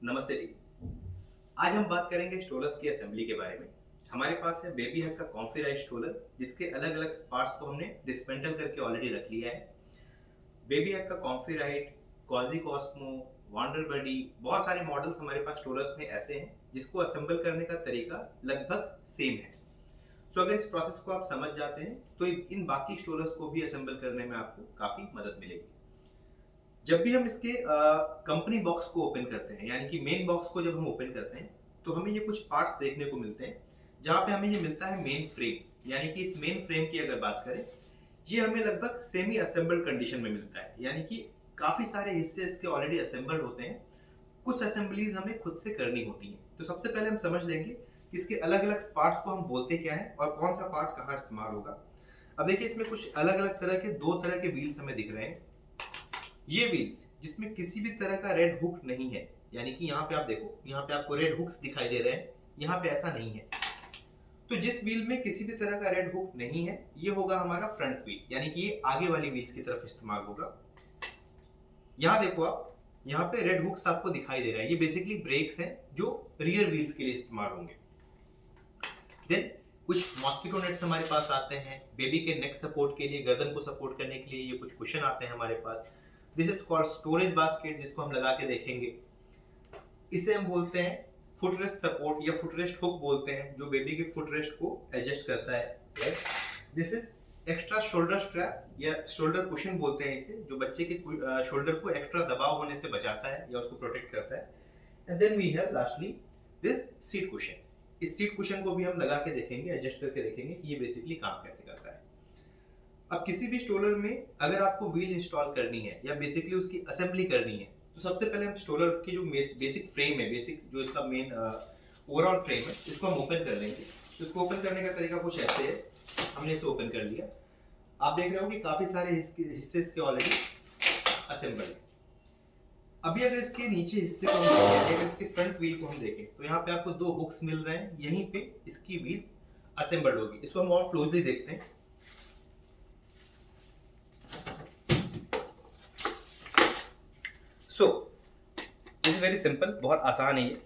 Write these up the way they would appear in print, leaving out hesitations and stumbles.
नमस्ते जी। आज हम बात करेंगे स्ट्रोलर्स की असेंबली के बारे में। हमारे पास है बेबी हग का कॉम्फी राइड स्ट्रोलर, जिसके अलग अलग पार्ट्स को हमने डिस्मेंटल करके ऑलरेडी रख लिया है। बेबी हग का कॉम्फी राइड, कॉजी कॉस्मो, वंडर बडी, बहुत सारे मॉडल्स हमारे पास स्ट्रोलर्स में ऐसे हैं जिसको असेंबल करने का तरीका लगभग सेम है। सो अगर इस प्रोसेस को आप समझ जाते हैं तो इन बाकी स्ट्रोलर्स को भी असेंबल करने में आपको काफी मदद मिलेगी। जब भी हम इसके कंपनी बॉक्स को ओपन करते हैं, यानी कि मेन बॉक्स को जब हम ओपन करते हैं, तो हमें ये कुछ पार्ट्स देखने को मिलते हैं, जहाँ पे हमें ये मिलता है मेन फ्रेम। यानी कि इस मेन फ्रेम की अगर बात करें, ये हमें लगभग सेमी असेंबल्ड कंडीशन में मिलता है, यानी कि काफी सारे हिस्से इसके ऑलरेडी असेंबल्ड होते हैं। कुछ असेंबलीज हमें खुद से करनी होती हैं। तो सबसे पहले हम समझ लेंगे कि इसके अलग अलग पार्ट्स को हम बोलते क्या है और कौन सा पार्ट कहाँ इस्तेमाल होगा। अब देखिए, इसमें कुछ अलग अलग तरह के दो तरह के व्हील्स हमें दिख रहे हैं। ये व्हील्स जिसमें किसी भी तरह का रेड हुक नहीं है, यानी कि यहाँ पे आप देखो, यहाँ पे आपको रेड हुक्स दिखाई दे रहे हैं, यहाँ पे ऐसा नहीं है। तो जिस व्हील में किसी भी तरह का रेड हुक नहीं है, ये होगा हमारा फ्रंट व्हील, यानी कि ये आगे वाली व्हील्स की तरफ इस्तेमाल होगा। यहाँ देखो आप, यहाँ पे रेड हुक्स आपको दिखाई दे रहा है, ये बेसिकली ब्रेक्स हैं जो रियर व्हील्स के लिए इस्तेमाल होंगे। देन कुछ मॉस्किटो नेट्स हमारे पास आते हैं बेबी के नेक सपोर्ट के लिए, गर्दन को सपोर्ट करने के लिए ये कुछ कुशन आते हैं हमारे पास। This is called storage basket, जिसको हम लगा के देखेंगे। इसे हम बोलते हैं फुटरेस्ट सपोर्ट या फुटरेस्ट हुक बोलते हैं, जो बेबी के फुटरेस्ट को एडजस्ट करता है। This is extra shoulder strap या शोल्डर कुशन बोलते हैं इसे, जो बच्चे के शोल्डर को एक्स्ट्रा दबाव होने से बचाता है या उसको प्रोटेक्ट करता है। And then we have lastly this seat cushion. इस सीट कुशन को भी हम लगा के देखेंगे, एडजस्ट करके देखेंगे कि ये बेसिकली काम कैसे करता है। अब किसी भी स्ट्रोलर में अगर आपको व्हील इंस्टॉल करनी है या बेसिकली उसकी असेंबली करनी है, तो सबसे पहले हम स्ट्रोलर की जो बेसिक फ्रेम है, बेसिक जो इसका मेन ओवरऑल फ्रेम है, इसको हम ओपन कर लेंगे। तो इसको ओपन करने का तरीका कुछ ऐसे है। हमने इसे ओपन कर लिया। आप देख रहे हो कि काफी सारे हिस्से इसके ऑलरेडी असेंबल है। अभी अगर इसके नीचे हिस्से को हम देखें, अगर इसके फ्रंट व्हील को हम देखें, तो यहाँ पे आपको दो हुक्स मिल रहे हैं, यहीं पे इसकी व्हील असेंबल्ड होगी। इसको हम और क्लोजली देखते हैं। So this is very simple, बहुत आसान है ये।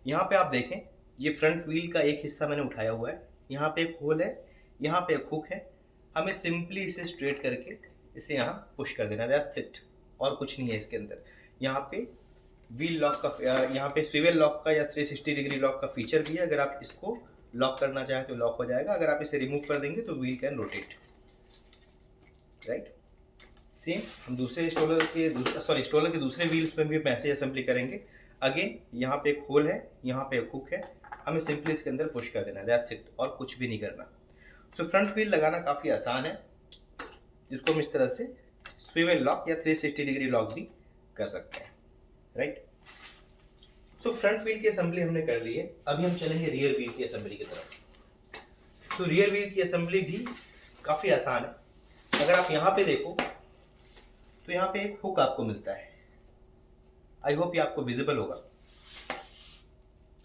यहाँ पे आप देखें, ये फ्रंट व्हील का एक हिस्सा मैंने उठाया हुआ है, यहाँ पे एक होल है, यहाँ पे एक हुक है। हमें सिंपली इसे स्ट्रेट करके इसे यहाँ पुश कर देना, दैट्स इट, और कुछ नहीं है इसके अंदर। यहाँ पे व्हील लॉक का, यहाँ पे स्विवेल लॉक का या 360 डिग्री लॉक का फीचर भी है। अगर आप इसको लॉक करना चाहें तो लॉक हो जाएगा, अगर आप इसे रिमूव कर देंगे तो wheel can rotate, right. Same हम दूसरे स्ट्रोलर के दूसरे व्हील्स में भी ऐसे असेंबली करेंगे। अगेन यहाँ पे एक होल है, यहाँ पे एक हुक है, हमें सिंपली इसके अंदर पुश कर देना, दैट्स इट, और कुछ भी नहीं करना। सो फ्रंट व्हील लगाना काफ़ी आसान है, जिसको हम इस तरह से स्विवेल लॉक या 360 डिग्री लॉक भी कर सकते हैं, राइट। सो फ्रंट व्हील की असेंबली हमने कर ली है। अभी हम चलेंगे रियर व्हील की असेंबली की तरफ। तो रियर व्हील की असेंबली भी काफ़ी आसान है। अगर आप यहाँ पे देखो तो यहाँ पे एक हुक आपको मिलता है, आई होप ये आपको विजिबल होगा।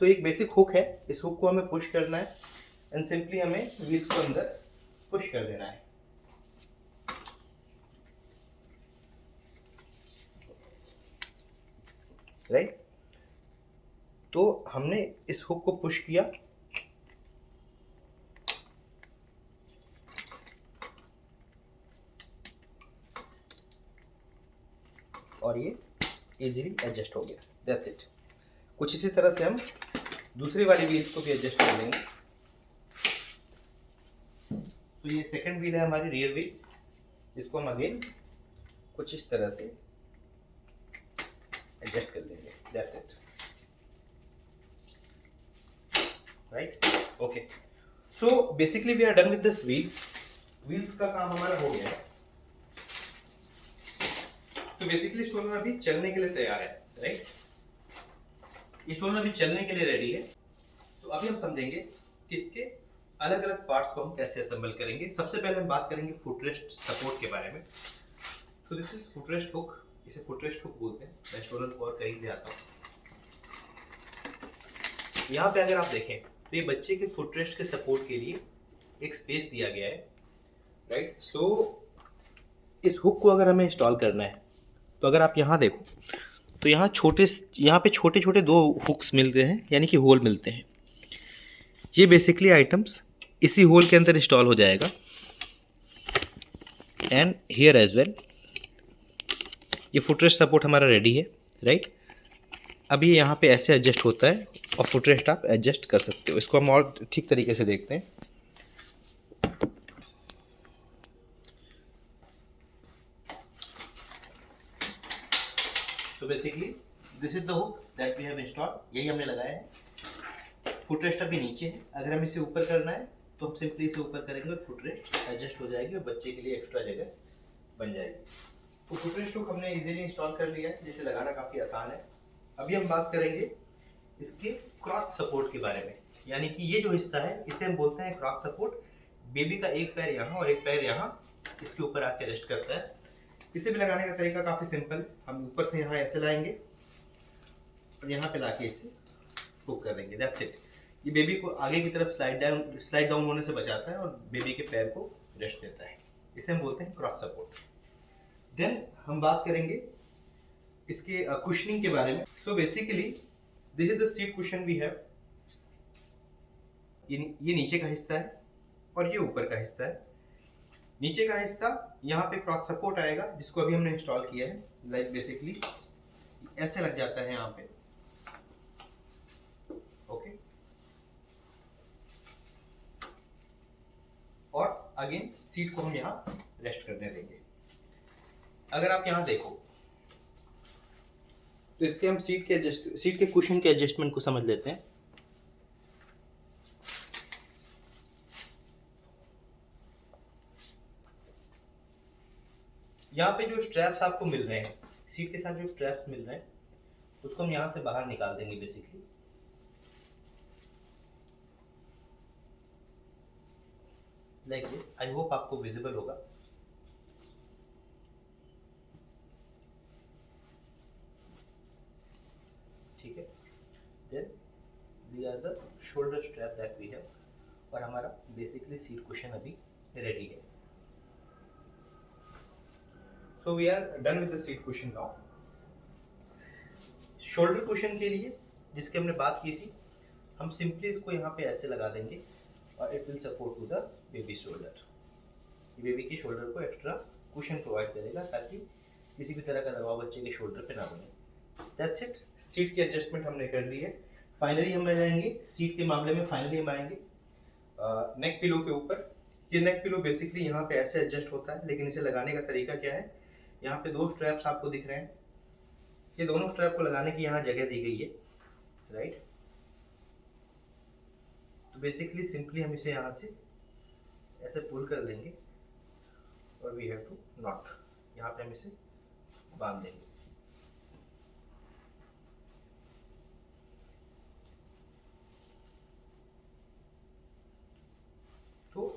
तो एक बेसिक हुक है, इस हुक को हमें पुश करना है एंड सिंपली हमें व्हील्स को अंदर पुश कर देना है। राइट, तो हमने इस हुक को पुश किया और ये इजीली एडजस्ट हो गया, दैट्स इट। कुछ इसी तरह से हम दूसरी वाली व्हील्स को भी एडजस्ट कर लेंगे। तो ये सेकंड व्हील है हमारी रियर व्हील, इसको हम अगेन कुछ इस तरह से एडजस्ट कर लेंगे, that's it, right. Okay, so basically we are done with this wheels. Wheels का काम हमारा हो गया है। तो बेसिकली स्ट्रोलर अभी चलने के लिए तैयार है, राइट। ये स्ट्रोलर अभी चलने के लिए रेडी है। तो अभी हम समझेंगे कि इसके अलग अलग पार्ट्स को हम कैसे असेंबल करेंगे। सबसे पहले हम बात करेंगे फुटरेस्ट सपोर्ट के बारे में। तो दिस इज फुटरेस्ट हुक, इसे फुटरेस्ट हुक बोलते हैं। मैं स्ट्रोलर को और करीब ले आता हूँ। यहाँ पे अगर आप देखें तो ये बच्चे के फुटरेस्ट के सपोर्ट के लिए एक स्पेस दिया गया है, राइट। सो इस हुक को अगर हमें इंस्टॉल करना है, तो अगर आप यहाँ देखो तो यहाँ पे छोटे छोटे दो हुक्स मिलते हैं, यानी कि होल मिलते हैं। ये बेसिकली आइटम्स इसी होल के अंदर इंस्टॉल हो जाएगा, एंड हियर एज वेल। ये फुटरेस्ट सपोर्ट हमारा रेडी है, राइट। अब ये यहाँ पे ऐसे एडजस्ट होता है और फुटरेस्ट आप एडजस्ट कर सकते हो। इसको हम और ठीक तरीके से देखते हैं। तो basically this is the hook that we have installed, यही हमने लगाया है। फुटरेस्ट अभी नीचे है, अगर हमें इसे ऊपर करना है तो हम सिंपली इसे ऊपर करेंगे और फुटरेस्ट एडजस्ट हो जाएगी और बच्चे के लिए एक्स्ट्रा जगह बन जाएगी। तो फुटरेस्ट हुक हमने इजीली इंस्टॉल कर लिया है, जिसे लगाना काफ़ी आसान है। अभी हम बात करेंगे इसके क्रॉच सपोर्ट के बारे में, यानी कि ये जो हिस्सा है इसे हम बोलते हैं क्रॉच सपोर्ट। बेबी का एक पैर यहाँ और एक पैर यहाँ इसके ऊपर आके रेस्ट करता है। इसे भी लगाने का तरीका काफ़ी सिंपल, हम ऊपर से यहाँ ऐसे लाएंगे और यहाँ पे लाके इसे हुक कर देंगे, दैट्स इट। ये बेबी को आगे की तरफ स्लाइड डाउन होने से बचाता है और बेबी के पैर को रेस्ट देता है। इसे हम बोलते हैं क्रॉच सपोर्ट। देन हम बात करेंगे इसके कुशनिंग के बारे में। So basically this is the seat cushion we have. ये नीचे का हिस्सा है और ये ऊपर का हिस्सा है। नीचे का हिस्सा यहाँ पे क्रॉस सपोर्ट आएगा, जिसको अभी हमने इंस्टॉल किया है। लाइक बेसिकली ऐसे लग जाता है यहाँ पे, ओके। और अगेन सीट को हम यहाँ रेस्ट करने देंगे। अगर आप यहाँ देखो तो इसके हम सीट के कुशन के एडजस्टमेंट को समझ लेते हैं। यहाँ पे जो स्ट्रैप्स आपको मिल रहे हैं, सीट के साथ जो स्ट्रैप्स मिल रहे हैं, उसको हम यहाँ से बाहर निकाल देंगे basically. Like this. I hope आपको विजिबल होगा। ठीक है। Then they are the shoulder strap that we have, और हमारा बेसिकली सीट कुशन अभी रेडी है। So we are done with the seat cushion now. Shoulder cushion के लिए जिसकी हमने बात की थी, हम सिंपली इसको यहाँ पे ऐसे लगा देंगे और it will support to the baby shoulder. ये बेबी के शोल्डर को एक्स्ट्रा कुशन प्रोवाइड करेगा ताकि किसी भी तरह का दबाव बच्चे के शोल्डर पे ना बने। That's it. सीट की एडजस्टमेंट हमने कर ली है। फाइनली हम आ जाएंगे सीट के मामले में, फाइनली हम आएंगे नेक पिलो के ऊपर। ये नेक पिलो बेसिकली यहाँ पे ऐसे एडजस्ट होता है, लेकिन इसे लगाने का तरीका क्या है, यहाँ पे दो स्ट्रैप्स आपको दिख रहे हैं। ये दोनों स्ट्रैप को लगाने की यहाँ जगह दी गई है, राइट। तो बेसिकली सिंपली हम इसे यहाँ से ऐसे पुल कर लेंगे और वी हैव टू नॉट, यहाँ पे हम इसे बांध देंगे। तो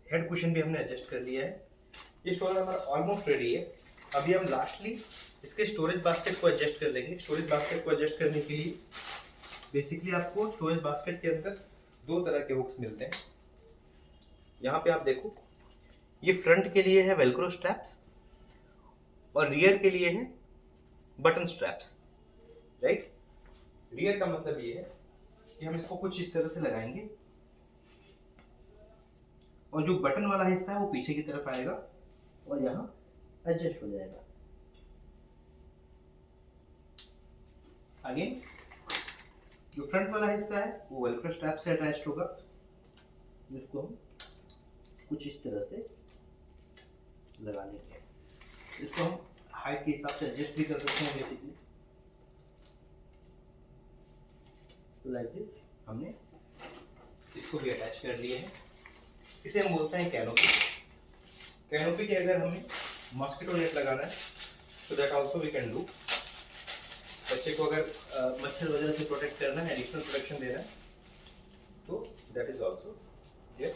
हेड कुशन भी हमने एडजस्ट कर लिया है। ये स्टोरेज हमारा ऑलमोस्ट रेडी है। अभी हम लास्टली इसके स्टोरेज बास्केट को एडजस्ट कर लेंगे। स्टोरेज बास्केट को एडजस्ट करने के लिए बेसिकली आपको स्टोरेज बास्केट के अंदर दो तरह के हुक्स मिलते हैं। यहाँ पे आप देखो, ये फ्रंट के लिए है वेलक्रो स्ट्रैप्स और रियर के लिए है बटन स्ट्रैप्स, राइट। रियर का मतलब ये है कि हम इसको कुछ इस तरह से लगाएंगे और जो बटन वाला हिस्सा है वो पीछे की तरफ आएगा और यहाँ एडजस्ट हो जाएगा। अगेन जो फ्रंट वाला हिस्सा है वो वेलक्रो स्ट्रैप से अटैच्ड होगा, जिसको हम कुछ इस तरह से लगा लेंगे। इसको हम हाइट के हिसाब से एडजस्ट भी कर सकते हैं बेसिकली। तो लाइक दिस हमने इसको भी अटैच कर दिए हैं। इसे हम बोलते हैं कैनोपी। कैनोपी के अगर हमें मॉस्किटो नेट लगाना है तो that also we can do. बच्चे को अगर मच्छर वगैरह से प्रोटेक्ट करना है, एडिशनल प्रोटेक्शन देना है, तो दैट इज आल्सो हियर।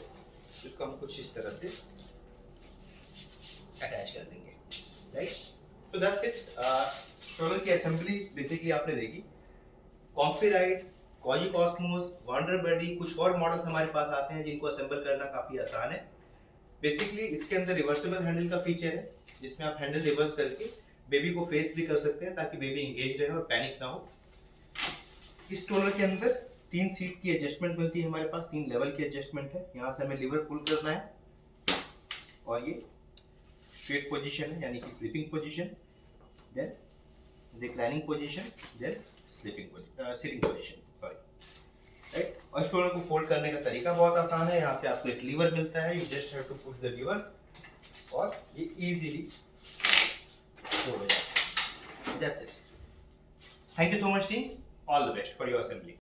इसको हम कुछ इस तरह से अटैच कर देंगे, राइट। तो दैट्स इट। स्ट्रोलर की असेंबली बेसिकली आपने देखी। कॉम्फी राइड, कॉजी कॉस्मोस, वंडर बडी, कुछ और मॉडल्स हमारे पास आते हैं जिनको असेंबल करना काफ़ी आसान है। बेसिकली इसके अंदर रिवर्सेबल हैंडल का फीचर है, जिसमें आप हैंडल रिवर्स करके बेबी को फेस भी कर सकते हैं ताकि बेबी एंगेज रहे और पैनिक ना हो। इस स्ट्रोलर के अंदर 3 सीट की एडजस्टमेंट मिलती है, हमारे पास 3 लेवल की एडजस्टमेंट है। यहाँ से हमें लीवर पुल करना है और ये स्ट्रेट पोजीशन है यानी कि sleeping position, then reclining position, then sitting position, sorry, right. और स्ट्रोलर को फोल्ड करने का तरीका बहुत आसान है। यहाँ पे आपको एक लीवर मिलता है, you just have to push the lever और ये इजीली फोल्ड हो जाता है। That's it. Thank you so much team, all the best for your assembly.